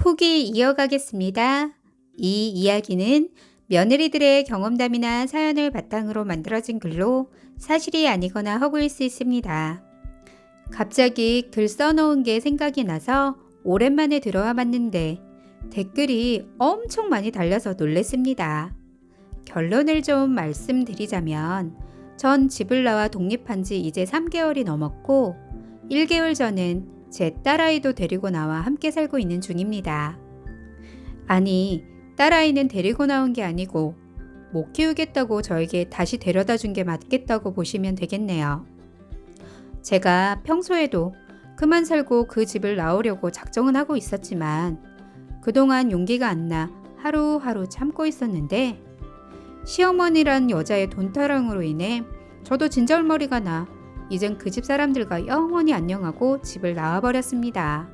후기 이어가겠습니다. 이 이야기는 며느리들의 경험담이나 사연을 바탕으로 만들어진 글로 사실이 아니거나 허구일 수 있습니다. 갑자기 글 써놓은 게 생각이 나서 오랜만에 들어와 봤는데 댓글이 엄청 많이 달려서 놀랬습니다. 결론을 좀 말씀드리자면 전 집을 나와 독립한 지 이제 3개월이 넘었고 1개월 전엔 제 딸아이도 데리고 나와 함께 살고 있는 중입니다. 아니, 딸아이는 데리고 나온 게 아니고 못 키우겠다고 저에게 다시 데려다 준 게 맞겠다고 보시면 되겠네요. 제가 평소에도 그만 살고 그 집을 나오려고 작정은 하고 있었지만 그동안 용기가 안 나 하루하루 참고 있었는데 시어머니란 여자의 돈타랑으로 인해 저도 진절머리가 나 이젠 그 집 사람들과 영원히 안녕하고 집을 나와버렸습니다.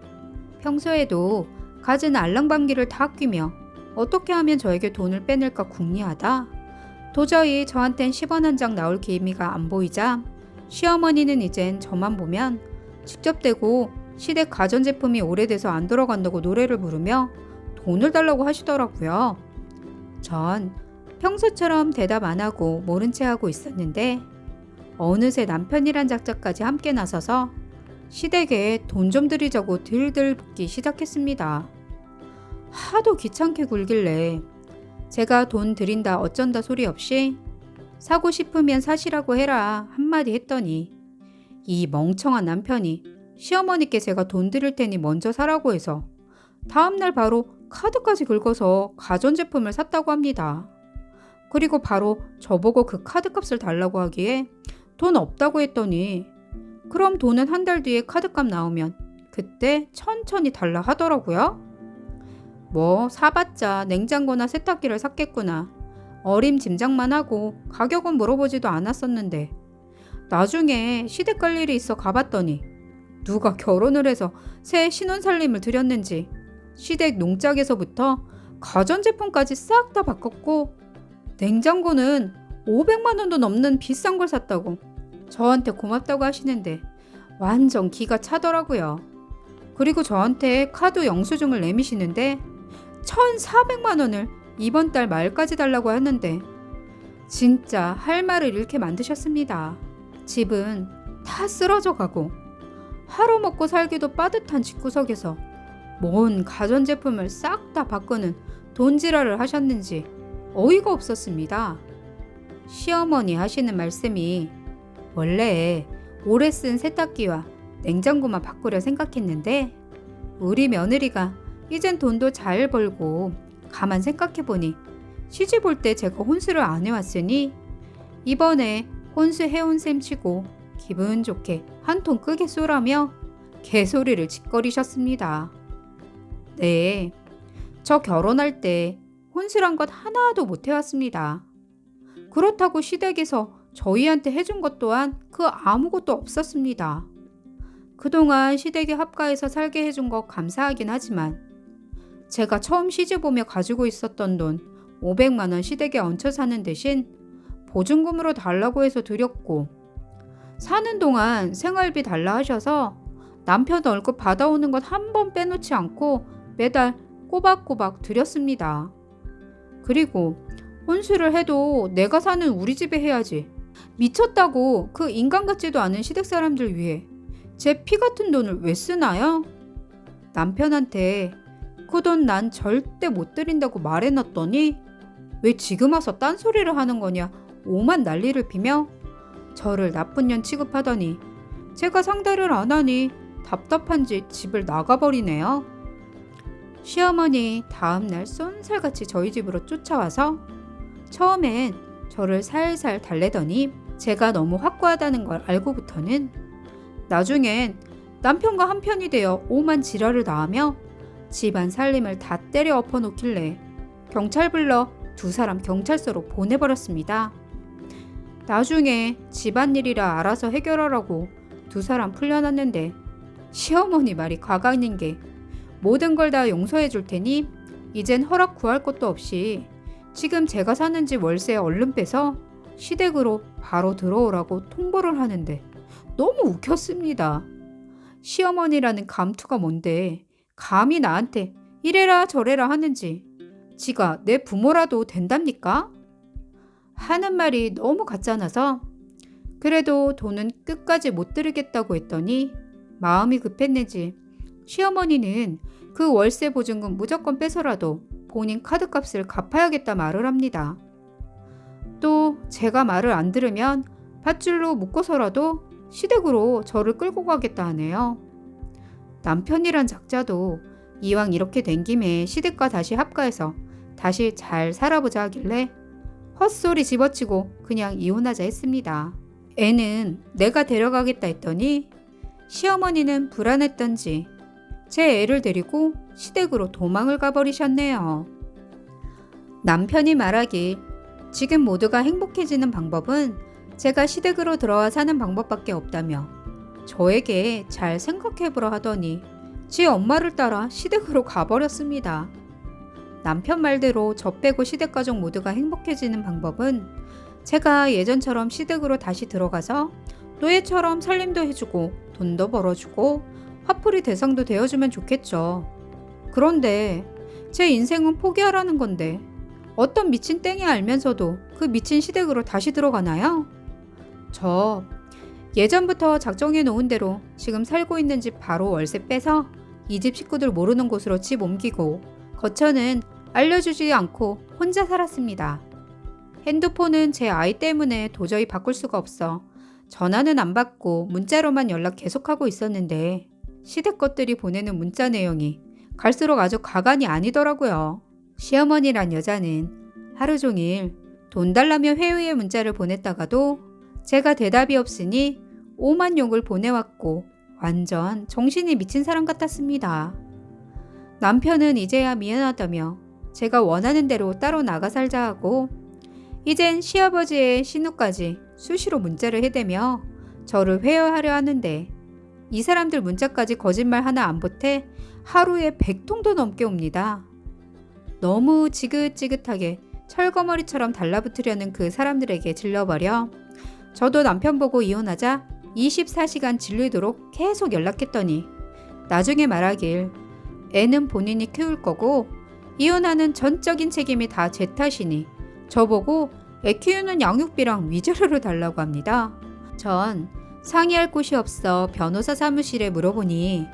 평소에도 갖은 알랑방귀를 다 끼며 어떻게 하면 저에게 돈을 빼낼까 궁리하다 도저히 저한텐 10원 한 장 나올 기미가 안 보이자 시어머니는 이젠 저만 보면 직접 대고 시댁 가전제품이 오래돼서 안 들어간다고 노래를 부르며 돈을 달라고 하시더라고요. 전 평소처럼 대답 안 하고 모른 채 하고 있었는데 어느새 남편이란 작자까지 함께 나서서 시댁에 돈 좀 드리자고 들들 붓기 시작했습니다. 하도 귀찮게 굴길래 제가 돈 드린다 어쩐다 소리 없이 사고 싶으면 사시라고 해라 한마디 했더니 이 멍청한 남편이 시어머니께 제가 돈 드릴 테니 먼저 사라고 해서 다음날 바로 카드까지 긁어서 가전제품을 샀다고 합니다. 그리고 바로 저보고 그 카드값을 달라고 하기에 돈 없다고 했더니 그럼 돈은 한 달 뒤에 카드값 나오면 그때 천천히 달라 하더라고요. 뭐 사봤자 냉장고나 세탁기를 샀겠구나. 어림짐작만 하고 가격은 물어보지도 않았었는데 나중에 시댁 갈 일이 있어 가봤더니 누가 결혼을 해서 새 신혼살림을 들였는지 시댁 농짝에서부터 가전제품까지 싹 다 바꿨고 냉장고는 500만 원도 넘는 비싼 걸 샀다고 저한테 고맙다고 하시는데 완전 기가 차더라고요. 그리고 저한테 카드 영수증을 내미시는데 1,400만 원을 이번 달 말까지 달라고 하는데 진짜 할 말을 잃게 만드셨습니다. 집은 다 쓰러져 가고 하루 먹고 살기도 빠듯한 집구석에서 뭔 가전제품을 싹 다 바꾸는 돈지랄을 하셨는지 어이가 없었습니다. 시어머니 하시는 말씀이 원래 오래 쓴 세탁기와 냉장고만 바꾸려 생각했는데 우리 며느리가 이젠 돈도 잘 벌고 가만 생각해보니 시집 올 때 제가 혼수를 안 해왔으니 이번에 혼수 해온 셈 치고 기분 좋게 한 통 끄게 쏘라며 개소리를 짓거리셨습니다. 네, 저 결혼할 때 혼수란 것 하나도 못 해왔습니다. 그렇다고 시댁에서 저희한테 해준 것 또한 그 아무것도 없었습니다. 그동안 시댁에 합가해서 살게 해준 거 감사하긴 하지만 제가 처음 시집 오며 가지고 있었던 돈 500만 원 시댁에 얹혀 사는 대신 보증금으로 달라고 해서 드렸고 사는 동안 생활비 달라 하셔서 남편 월급 받아오는 것 한 번 빼놓지 않고 매달 꼬박꼬박 드렸습니다. 그리고 혼수를 해도 내가 사는 우리 집에 해야지. 미쳤다고 그 인간 같지도 않은 시댁 사람들 위해 제 피 같은 돈을 왜 쓰나요? 남편한테 그 돈 난 절대 못 드린다고 말해놨더니 왜 지금 와서 딴소리를 하는 거냐 오만 난리를 피며 저를 나쁜 년 취급하더니 제가 상대를 안 하니 답답한지 집을 나가버리네요. 시어머니 다음날 쏜살같이 저희 집으로 쫓아와서 처음엔 저를 살살 달래더니 제가 너무 확고하다는 걸 알고부터는 나중엔 남편과 한편이 되어 오만 지랄을 다하며 집안 살림을 다 때려 엎어놓길래 경찰 불러 두 사람 경찰서로 보내버렸습니다. 나중에 집안일이라 알아서 해결하라고 두 사람 풀려났는데 시어머니 말이 과감인 게 모든 걸 다 용서해 줄 테니 이젠 허락 구할 것도 없이 지금 제가 사는 집 월세 얼른 빼서 시댁으로 바로 들어오라고 통보를 하는데 너무 웃겼습니다. 시어머니라는 감투가 뭔데 감히 나한테 이래라 저래라 하는지 지가 내 부모라도 된답니까? 하는 말이 너무 같잖아서 그래도 돈은 끝까지 못 들이겠다고 했더니 마음이 급했는지 시어머니는 그 월세 보증금 무조건 빼서라도 본인 카드값을 갚아야겠다 말을 합니다. 또 제가 말을 안 들으면 밧줄로 묶어서라도 시댁으로 저를 끌고 가겠다 하네요. 남편이란 작자도 이왕 이렇게 된 김에 시댁과 다시 합가해서 다시 잘 살아보자 하길래 헛소리 집어치고 그냥 이혼하자 했습니다. 애는 내가 데려가겠다 했더니 시어머니는 불안했던지 제 애를 데리고 시댁으로 도망을 가버리셨네요. 남편이 말하길 지금 모두가 행복해지는 방법은 제가 시댁으로 들어와 사는 방법밖에 없다며 저에게 잘 생각해보라 하더니 지 엄마를 따라 시댁으로 가버렸습니다. 남편 말대로 저 빼고 시댁 가족 모두가 행복해지는 방법은 제가 예전처럼 시댁으로 다시 들어가서 노예처럼 살림도 해주고 돈도 벌어주고 화풀이 대상도 되어주면 좋겠죠. 그런데 제 인생은 포기하라는 건데 어떤 미친 땡이 알면서도 그 미친 시댁으로 다시 들어가나요? 저 예전부터 작정해 놓은 대로 지금 살고 있는 집 바로 월세 빼서 이 집 식구들 모르는 곳으로 집 옮기고 거처는 알려주지 않고 혼자 살았습니다. 핸드폰은 제 아이 때문에 도저히 바꿀 수가 없어 전화는 안 받고 문자로만 연락 계속하고 있었는데 시댁 것들이 보내는 문자 내용이 갈수록 아주 가관이 아니더라고요. 시어머니란 여자는 하루 종일 돈 달라며 회유의 문자를 보냈다가도 제가 대답이 없으니 오만 욕을 보내왔고 완전 정신이 미친 사람 같았습니다. 남편은 이제야 미안하다며 제가 원하는 대로 따로 나가 살자 하고 이젠 시아버지의 신우까지 수시로 문자를 해대며 저를 회유하려 하는데 이 사람들 문자까지 거짓말 하나 안 보태 하루에 100통도 넘게 옵니다. 너무 지긋지긋하게 철거머리처럼 달라붙으려는 그 사람들에게 질려버려 저도 남편 보고 이혼하자 24시간 질리도록 계속 연락했더니 나중에 말하길 애는 본인이 키울 거고 이혼하는 전적인 책임이 다 제 탓이니 저보고 애 키우는 양육비랑 위자료를 달라고 합니다. 전 상의할 곳이 없어 변호사 사무실에 물어보니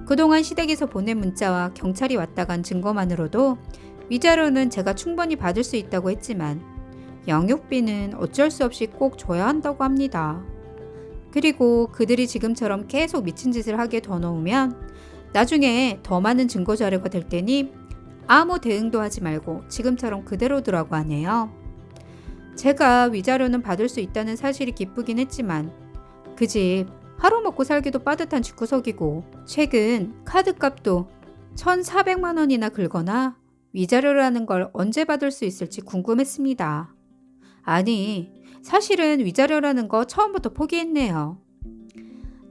그동안 시댁에서 보낸 문자와 경찰이 왔다 간 증거만으로도 위자료는 제가 충분히 받을 수 있다고 했지만 양육비는 어쩔 수 없이 꼭 줘야 한다고 합니다. 그리고 그들이 지금처럼 계속 미친 짓을 하게 더 놓으면 나중에 더 많은 증거 자료가 될 테니 아무 대응도 하지 말고 지금처럼 그대로 두라고 하네요. 제가 위자료는 받을 수 있다는 사실이 기쁘긴 했지만 그 집 하루 먹고 살기도 빠듯한 집구석이고 최근 카드값도 1,400만 원이나 긁거나 위자료라는 걸 언제 받을 수 있을지 궁금했습니다. 아니, 사실은 위자료라는 거 처음부터 포기했네요.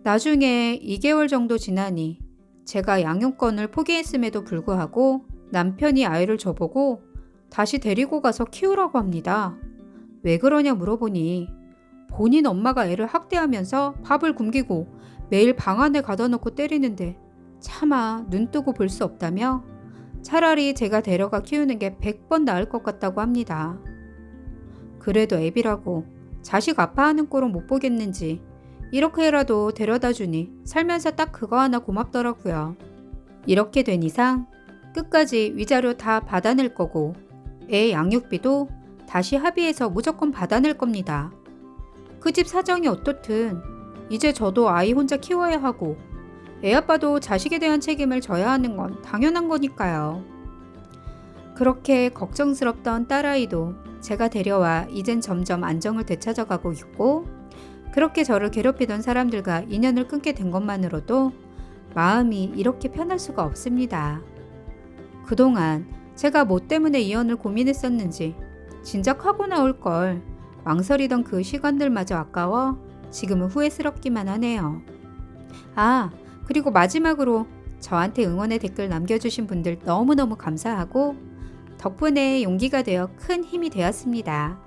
나중에 2개월 정도 지나니 제가 양육권을 포기했음에도 불구하고 남편이 아이를 저보고 다시 데리고 가서 키우라고 합니다. 왜 그러냐 물어보니 본인 엄마가 애를 학대하면서 밥을 굶기고 매일 방 안에 가둬놓고 때리는데 차마 눈 뜨고 볼 수 없다며 차라리 제가 데려가 키우는 게 100번 나을 것 같다고 합니다. 그래도 애비라고 자식 아파하는 꼴은 못 보겠는지 이렇게라도 데려다 주니 살면서 딱 그거 하나 고맙더라고요. 이렇게 된 이상 끝까지 위자료 다 받아낼 거고 애 양육비도 다시 합의해서 무조건 받아낼 겁니다. 그 집 사정이 어떻든 이제 저도 아이 혼자 키워야 하고 애 아빠도 자식에 대한 책임을 져야 하는 건 당연한 거니까요. 그렇게 걱정스럽던 딸아이도 제가 데려와 이젠 점점 안정을 되찾아가고 있고 그렇게 저를 괴롭히던 사람들과 인연을 끊게 된 것만으로도 마음이 이렇게 편할 수가 없습니다. 그동안 제가 뭐 때문에 이혼을 고민했었는지 진작 하고 나올 걸 망설이던 그 시간들마저 아까워 지금은 후회스럽기만 하네요. 아, 그리고 마지막으로 저한테 응원의 댓글 남겨주신 분들 너무너무 감사하고 덕분에 용기가 되어 큰 힘이 되었습니다.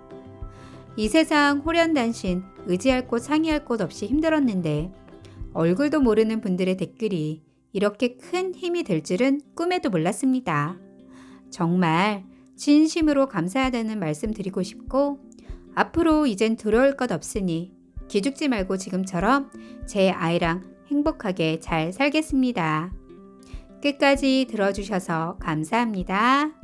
이 세상 호련단신 의지할 곳 상의할 곳 없이 힘들었는데 얼굴도 모르는 분들의 댓글이 이렇게 큰 힘이 될 줄은 꿈에도 몰랐습니다. 정말 진심으로 감사하다는 말씀 드리고 싶고 앞으로 이젠 두려울 것 없으니 기죽지 말고 지금처럼 제 아이랑 행복하게 잘 살겠습니다. 끝까지 들어주셔서 감사합니다.